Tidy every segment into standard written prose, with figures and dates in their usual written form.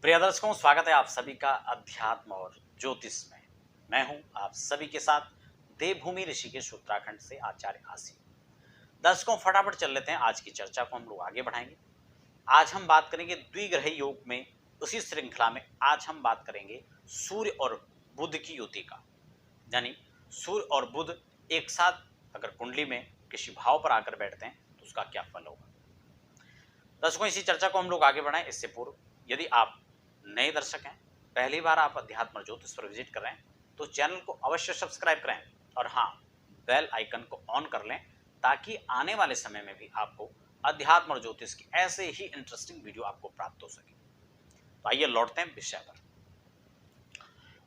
प्रिय दर्शकों, स्वागत है आप सभी का अध्यात्म और ज्योतिष में। मैं हूं आप सभी के साथ देवभूमि ऋषिकेश उत्तराखंड से आचार्य आसी। दर्शकों, फटाफट चल लेते हैं, आज की चर्चा को हम लोग आगे बढ़ाएंगे। आज हम बात करेंगे द्विग्रह योग में। उसी श्रृंखला में आज हम बात करेंगे सूर्य और बुध की युति का, यानी सूर्य और बुध एक साथ अगर कुंडली में किसी भाव पर आकर बैठते हैं तो उसका क्या फल होगा। दर्शकों, इसी चर्चा को हम लोग आगे बढ़ाएं। इससे पूर्व यदि आप नए दर्शक हैं, पहली बार आप अध्यात्म और ज्योतिष पर विजिट कर रहे हैं, तो चैनल को अवश्य सब्सक्राइब करें और हाँ, बेल आइकन को ऑन कर लें ताकि आने वाले समय में भी आपको अध्यात्म और ज्योतिष की ऐसे ही इंटरेस्टिंग वीडियो आपको प्राप्त हो सके। तो आइए लौटते हैं विषय पर।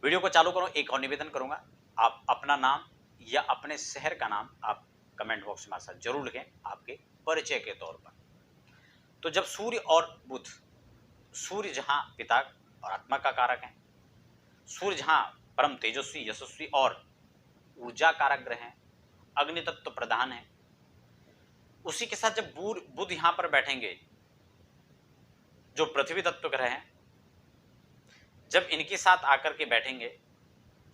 वीडियो को चालू करो, एक और निवेदन करूंगा, आप अपना नाम या अपने शहर का नाम आप कमेंट बॉक्स में साथ जरूर लिखें आपके परिचय के तौर पर। तो जब सूर्य और बुध, सूर्य जहां पिता और आत्मा का कारक है, सूर्य जहां परम तेजस्वी, यशस्वी और ऊर्जा कारक ग्रह हैं, अग्नि तत्व प्रधान है, उसी के साथ जब बुध यहां पर बैठेंगे जो पृथ्वी तत्व ग्रह हैं, जब इनके साथ आकर के बैठेंगे,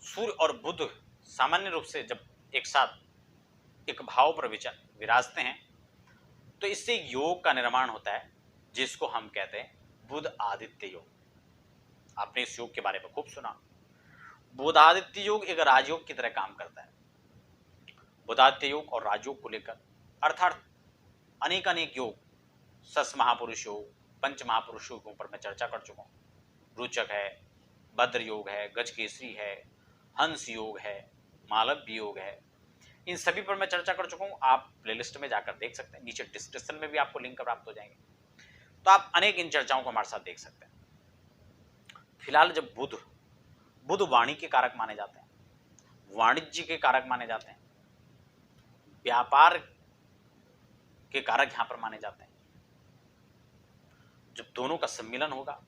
सूर्य और बुध सामान्य रूप से जब एक साथ एक भाव पर विराजते हैं तो इससे योग का निर्माण होता है जिसको हम कहते हैं बुध आदित्य योग। आपने इस योग के बारे में खूब सुना। बुध आदित्य योग एक राजयोग की तरह काम करता है। बुध आदित्य योग और राजयोग को लेकर अर्थात अनेक अनेक योग, सस महापुरुष योग, पंच महापुरुष योगों पर मैं चर्चा कर चुका हूँ। रोचक है, भद्र योग है, गजकेसरी है, हंस योग है, मालव्य योग है, इन सभी पर मैं चर्चा कर चुका हूँ। आप प्लेलिस्ट में जाकर देख सकते हैं, नीचे डिस्क्रिप्शन में भी आपको लिंक प्राप्त हो जाएंगे, तो आप अनेक इन चर्चाओं को हमारे साथ देख सकते हैं। फिलहाल जब बुध वाणी के कारक माने जाते हैं, वाणिज्य के कारक माने जाते हैं, व्यापार के कारक यहां पर माने जाते हैं। जब दोनों का सम्मिलन होगा,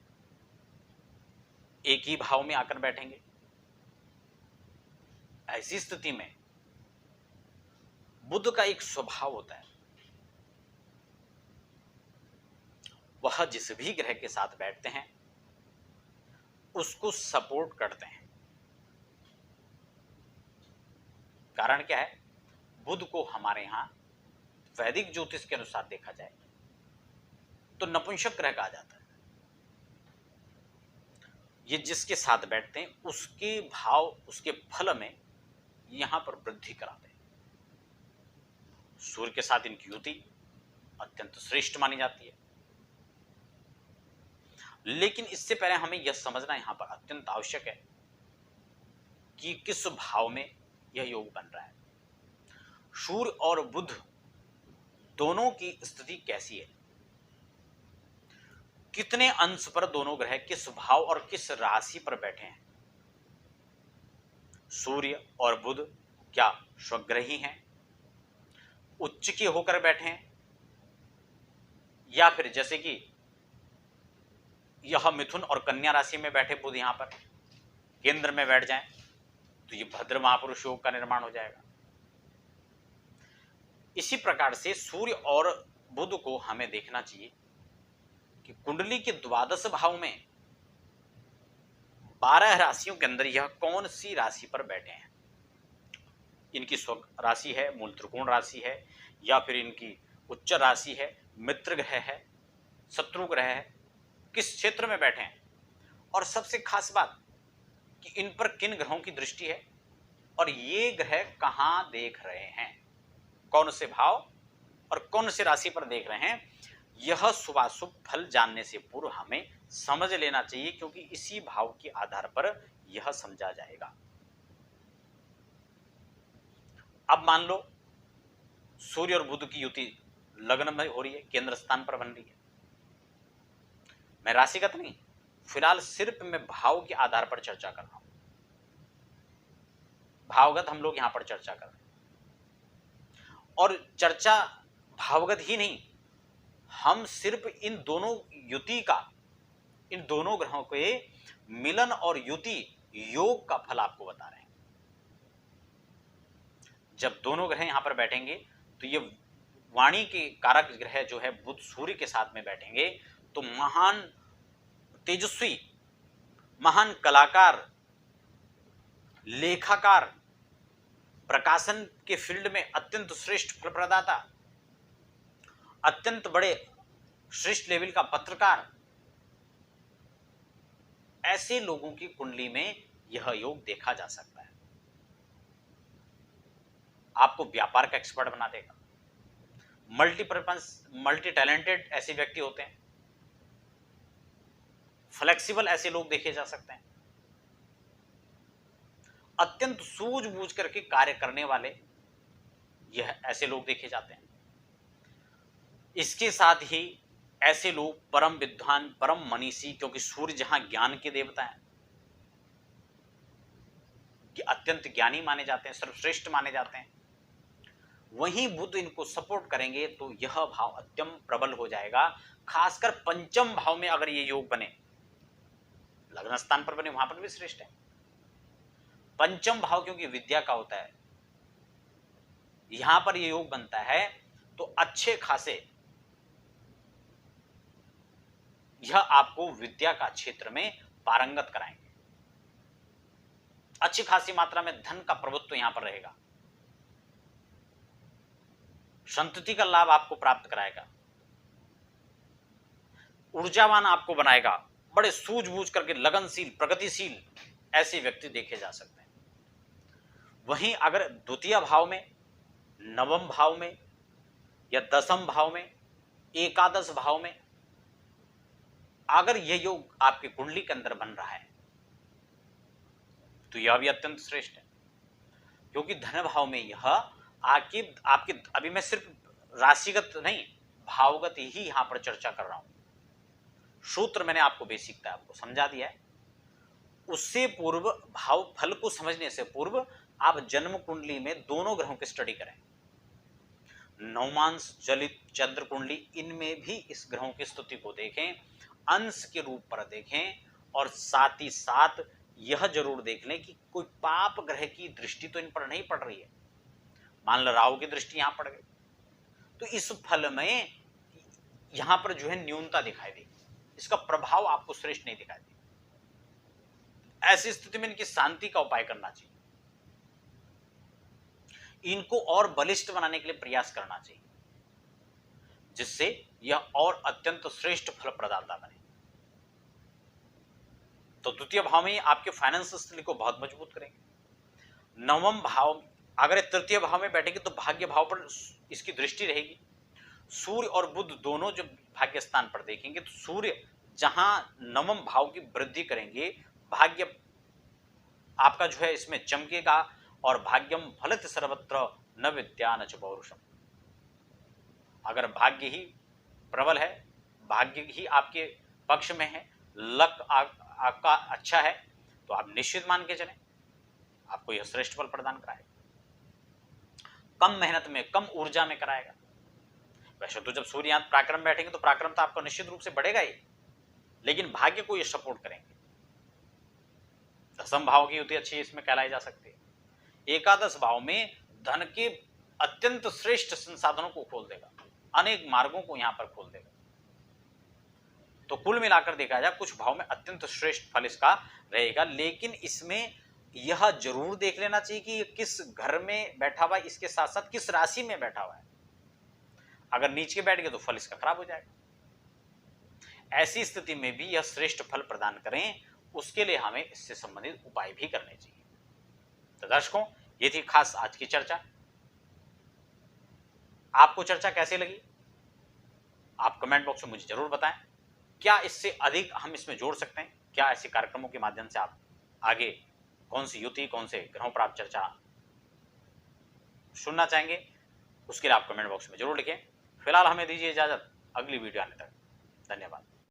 एक ही भाव में आकर बैठेंगे, ऐसी स्थिति में बुध का एक स्वभाव होता है, वह जिस भी ग्रह के साथ बैठते हैं उसको सपोर्ट करते हैं। कारण क्या है? बुध को हमारे यहां वैदिक ज्योतिष के अनुसार देखा जाए तो नपुंसक ग्रह कहा जाता है। ये जिसके साथ बैठते हैं उसके भाव, उसके फल में यहां पर वृद्धि कराते हैं। सूर्य के साथ इनकी युति अत्यंत श्रेष्ठ मानी जाती है, लेकिन इससे पहले हमें यह समझना यहां पर अत्यंत आवश्यक है कि किस भाव में यह योग बन रहा है। सूर्य और बुध दोनों की स्थिति कैसी है, कितने अंश पर दोनों ग्रह किस भाव और किस राशि पर बैठे हैं। सूर्य और बुध क्या स्वग्रही हैं, उच्च के होकर बैठे हैं, या फिर जैसे कि यह मिथुन और कन्या राशि में बैठे बुध यहां पर केंद्र में बैठ जाएं तो ये भद्र महापुरुष योग का निर्माण हो जाएगा। इसी प्रकार से सूर्य और बुध को हमें देखना चाहिए कि कुंडली के द्वादश भाव में 12 राशियों के अंदर यह कौन सी राशि पर बैठे हैं। इनकी स्व राशि है, मूल त्रिकोण राशि है, या फिर इनकी उच्च राशि है, मित्र ग्रह है, शत्रु ग्रह है, किस क्षेत्र में बैठे हैं, और सबसे खास बात कि इन पर किन ग्रहों की दृष्टि है और ये ग्रह कहां देख रहे हैं, कौन से भाव और कौन से राशि पर देख रहे हैं। यह शुभाशुभ फल जानने से पूर्व हमें समझ लेना चाहिए, क्योंकि इसी भाव के आधार पर यह समझा जाएगा। अब मान लो सूर्य और बुध की युति लग्न में हो रही है, केंद्र स्थान पर बन रही है। मैं राशिगत नहीं, फिलहाल सिर्फ मैं भाव के आधार पर चर्चा कर रहा हूं। भावगत हम लोग यहां पर चर्चा कर रहे हैं, और चर्चा भावगत ही नहीं, हम सिर्फ इन दोनों युति का, इन दोनों ग्रहों के मिलन और युति योग का फल आपको बता रहे हैं। जब दोनों ग्रह यहां पर बैठेंगे तो ये वाणी के कारक ग्रह जो है बुध सूर्य के साथ में बैठेंगे तो महान तेजस्वी, महान कलाकार, लेखाकार, प्रकाशन के फील्ड में अत्यंत श्रेष्ठ फल प्रदाता, अत्यंत बड़े श्रेष्ठ लेवल का पत्रकार, ऐसे लोगों की कुंडली में यह योग देखा जा सकता है। आपको व्यापार का एक्सपर्ट बना देगा। मल्टीपर्पज, मल्टी टैलेंटेड ऐसे व्यक्ति होते हैं। फ्लेक्सिबल ऐसे लोग देखे जा सकते हैं। अत्यंत सूझबूझ करके कार्य करने वाले यह ऐसे लोग देखे जाते हैं। इसके साथ ही ऐसे लोग परम विद्वान, परम मनीषी, क्योंकि सूर्य जहां ज्ञान के देवता है, अत्यंत ज्ञानी माने जाते हैं, सर्वश्रेष्ठ माने जाते हैं, वहीं बुध इनको सपोर्ट करेंगे तो यह भाव अत्यंत प्रबल हो जाएगा। खासकर पंचम भाव में अगर ये योग बने, लग्न स्थान पर बने वहां पर भी श्रेष्ठ है। पंचम भाव क्योंकि विद्या का होता है, यहां पर ये योग बनता है तो अच्छे खासे यह आपको विद्या का क्षेत्र में पारंगत कराएंगे। अच्छी खासी मात्रा में धन का प्रभुत्व यहां पर रहेगा। संतति का लाभ आपको प्राप्त कराएगा। ऊर्जावान आपको बनाएगा। बड़े सूझबूझ करके लगनशील, प्रगतिशील ऐसे व्यक्ति देखे जा सकते हैं। वहीं अगर द्वितीय भाव में, नवम भाव में या दसम भाव में, एकादश भाव में अगर यह योग आपकी कुंडली के अंदर बन रहा है तो यह भी अत्यंत श्रेष्ठ है। क्योंकि धन भाव में यह आपके अभी मैं सिर्फ राशिगत नहीं, भावगत ही यहां पर चर्चा कर रहा हूं। सूत्र मैंने आपको बेसिक आपको समझा दिया है। उससे पूर्व, भाव फल को समझने से पूर्व आप जन्म कुंडली में दोनों ग्रहों की स्टडी करें। नवमांश, जलित, चंद्र कुंडली, इनमें भी इस ग्रहों की स्थिति को देखें, अंश के रूप पर देखें, और साथ ही साथ यह जरूर देख लें कि कोई पाप ग्रह की दृष्टि तो इन पर नहीं पड़ रही है। मान लो राहु की दृष्टि यहां पड़ गई तो इस फल में यहां पर जो है न्यूनता दिखाई देगी, इसका प्रभाव आपको श्रेष्ठ नहीं दिखाई देगा। ऐसी स्थिति में इनकी शांति का उपाय करना चाहिए, इनको और बलिष्ठ बनाने के लिए प्रयास करना चाहिए, जिससे यह और अत्यंत श्रेष्ठ फल प्रदाता बने। तो द्वितीय भाव में आपके फाइनेंस स्थिति को बहुत मजबूत करेंगे। नवम भाव, अगर तृतीय भाव में बैठेंगे तो भाग्य भाव पर इसकी दृष्टि रहेगी। सूर्य और बुध दोनों जब भाग्य स्थान पर देखेंगे तो सूर्य जहां नवम भाव की वृद्धि करेंगे, भाग्य आपका जो है इसमें चमकेगा। और भाग्यम फलत सर्वत्र न विद्या न च पौरुषम। अगर भाग्य ही प्रबल है, भाग्य ही आपके पक्ष में है, लक आपका अच्छा है, तो आप निश्चित मान के चलें आपको यह श्रेष्ठ फल प्रदान कराएगा। कम मेहनत में, कम ऊर्जा में कराएगा। वैसे तो जब सूर्य यहां पराक्रम बैठेंगे तो पराक्रम तो आपको निश्चित रूप से बढ़ेगा ही, लेकिन भाग्य को यह सपोर्ट करेंगे। दसम भाव की युति अच्छी इसमें कहलाई जा सकती है। एकादश भाव में धन के अत्यंत श्रेष्ठ संसाधनों को खोल देगा, अनेक मार्गों को यहां पर खोल देगा। तो कुल मिलाकर देखा जाए कुछ भाव में अत्यंत श्रेष्ठ फल इसका रहेगा। लेकिन इसमें यह जरूर देख लेना चाहिए कि ये किस घर में बैठा हुआ है, इसके साथ साथ किस राशि में बैठा हुआ है। अगर नीचे बैठ गया तो फल इसका खराब हो जाएगा। ऐसी स्थिति में भी यह श्रेष्ठ फल प्रदान करें, उसके लिए हमें इससे संबंधित उपाय भी करने चाहिए। तो दर्शकों, ये थी खास आज की चर्चा। आपको चर्चा कैसी लगी आप कमेंट बॉक्स में मुझे जरूर बताएं। क्या इससे अधिक हम इसमें जोड़ सकते हैं? क्या ऐसे कार्यक्रमों के माध्यम से आप आगे कौन सी युति, कौन से ग्रहों पर आप चर्चा सुनना चाहेंगे, उसके लिए आप कमेंट बॉक्स में जरूर लिखें। फिलहाल हमें दीजिए इजाजत, अगली वीडियो आने तक धन्यवाद।